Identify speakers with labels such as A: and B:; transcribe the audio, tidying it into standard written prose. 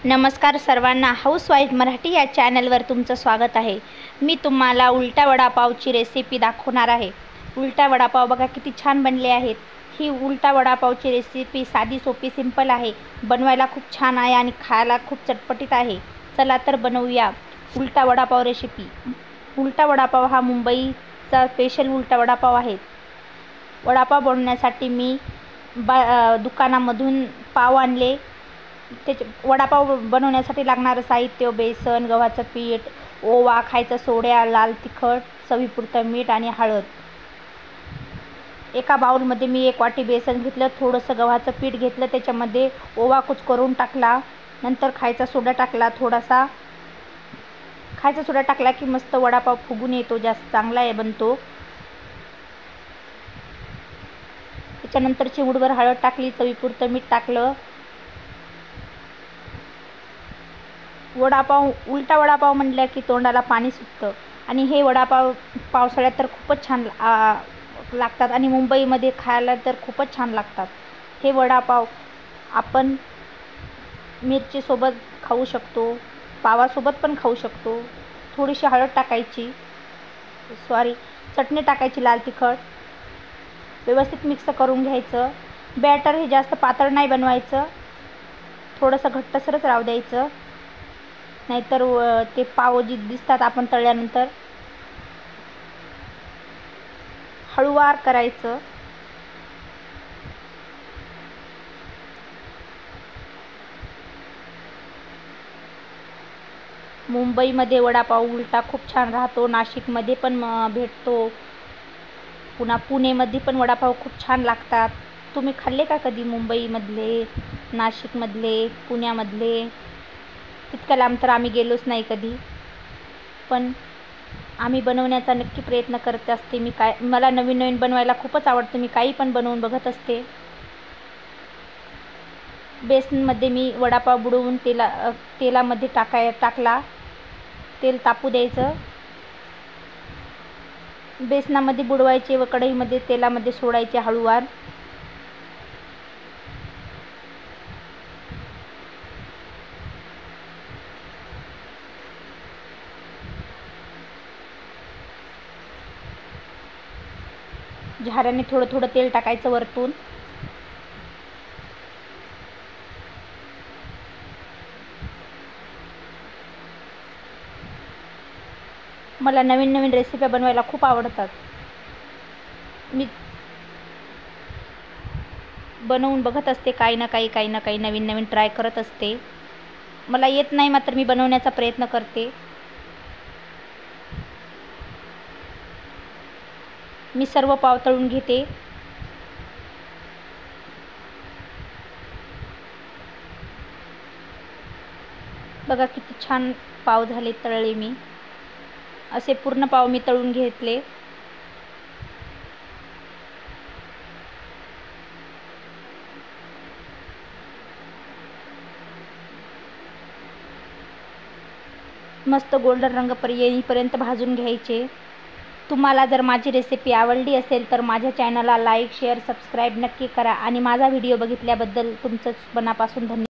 A: नमस्कार सर्वांना, हाऊसवाईफ मराठी या चॅनलवर तुमचं स्वागत आहे। मी तुम्हाला उलटा वडापावची रेसिपी दाखवणार आहे। उलटा वडापाव बघा किती छान बनले आहेत। ही उलटा वडापावची रेसिपी साधी सोपी सिंपल आहे, बनवायला खूप छान आहे आणि खायला खूप चटपटीत आहे। चला तर बनवूया उलटा वडापाव रेसिपी। उलटा वडापाव हा मुंबईचा स्पेशल उलटा वडापाव आहे। वडापाव बनवण्यासाठी मी दुकानामधून पाव आणले। वडापाव बनवण्यासाठी लागणारे साहित्य: बेसन, गव्हाचं पीठ, ओवा, खायचा सोडा, लाल तिखट, चवीपुरतं मीठ आणि हळद। एका बाउलमध्ये मी 1 वाटी बेसन घेतलं, थोडंसं गव्हाचं पीठ घेतलं, त्याच्यामध्ये ओवा कुस्करून टाकला, नंतर खायचा सोडा टाकला थोडासा। खायचा सोडा टाकला की मस्त वडापाव फुगून येतो, जास्त चांगला बनतो। त्याच्यानंतर चिमूटभर हळद टाकली, चवीपुरतं मीठ टाकलं। वडापाव उलटा वडापाव म्हटलं की तोंडाला पाणी सुटतं आणि हे वडापाव पावसाळ्यात तर खूपच छान लागतात आणि मुंबईमध्ये खायला तर खूपच छान लागतात। हे वडापाव आपण मिरचीसोबत खाऊ शकतो, पावासोबत पण खाऊ शकतो। थोडीशी हळद टाकायची, चटणी टाकायची, लाल तिखट, व्यवस्थित मिक्स करून घ्यायचं। बॅटर हे जास्त पातळ नाही बनवायचं, थोडंसं घट्टसरच राहू द्यायचं, नाहीतर ते पाव जे दिसतात आपण तळल्यानंतर। हळूवार करायचं। मुंबईमध्ये वडापाव उलटा खूप छान राहतो, नाशिकमध्ये पण भेटतो, पुन्हा पुणेमध्ये पण वडापाव खूप छान लागतात। तुम्ही खाल्ले का कधी मुंबईमधले, नाशिकमधले, पुण्यामधले? तितक्या लांब तर आम्ही गेलोच नाही कधी, पण आम्ही बनवण्याचा नक्की प्रयत्न करत असते। मला नवीन नवीन बनवायला खूपच आवडतं, मी काही पण बनवून बघत असते। बेसनमध्ये मी वडापाव बुडवून तेलामध्ये टाकला, तेल तापू द्यायचं। बेसनामध्ये बुडवायचे व कढईमध्ये तेलामध्ये सोडायचे हळूवार। झाऱ्याने थोडं थोडं तेल टाकायचं वरतून। मला नवीन नवीन रेसिपी बनवायला खूप आवडतात, मी बनवून बघत असते, काही ना काही नवीन नवीन ट्राय करत असते। मला येत नाही मात्र मी बनवण्याचा प्रयत्न करते। मी सर्व पाव तळून घेते। बघा किती छान पाव झाले, तळले मी। असे पूर्ण पाव मी तळून घेतले। मस्त गोल्डन रंग येईपर्यंत भाजून घ्यायचे। तुम्हाला जर माझी रेसिपी आवडली असेल तर माझ्या चॅनलला लाईक, शेअर, सबस्क्राईब नक्की करा आणि माझा व्हिडिओ बघितल्याबद्दल तुमचं मनापासून धन्यवाद।